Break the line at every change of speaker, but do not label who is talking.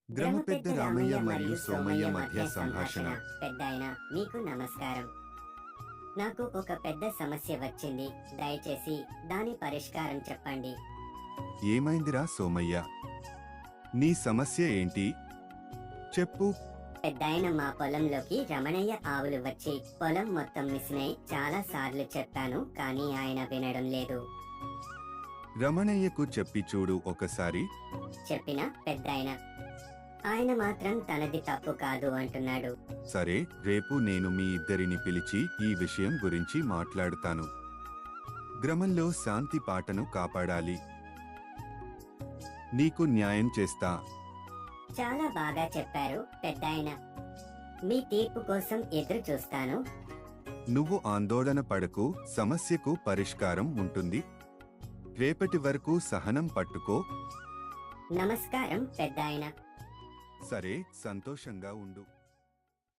గ్రామపెద్ద రామయ్య మరియు సోమయ్య మధ్య సంభాషణ.
పెద్దాయన, మీకు నమస్కారం. నాకు ఒక పెద్ద సమస్య వచ్చింది. దయచేసి దాని పరిష్కారం చెప్పండి.
ఏమైందిరా సోమయ్య? నీ సమస్య ఏంటి? చెప్పు.
పెద్దాయన, మా పొలంలోకి రమణయ్య ఆవులు వచ్చి పొలం మొత్తం మిసినై చాలా సార్లు చెప్పాను, కానీ ఆయన వినడం లేదు.
రమణయ్యకు చెప్పి చూడు ఒకసారి.
చెప్పిన పెద్దాయన, ఆయన మాత్రం తనది తప్పు కాదు అంటున్నాడు.
సరే, రేపు నేను మీ ఇద్దరిని పిలిచి ఈ విషయం గురించి మాట్లాడుతాను. గ్రామంలో శాంతి పాటను కాపాడాలి. నీకు న్యాయం చేస్తా.
చాలా బాగా చెప్పారు పెద్దాయన. మీ తీర్పు కోసం ఎదురు చూస్తాను.
నువ్వు ఆందోళన పడకు, సమస్యకు పరిష్కారం ఉంటుంది. రేపటి వరకు సహనం పట్టుకో.
నమస్కారం పెద్దాయన.
సరే, సంతోషంగా ఉండు.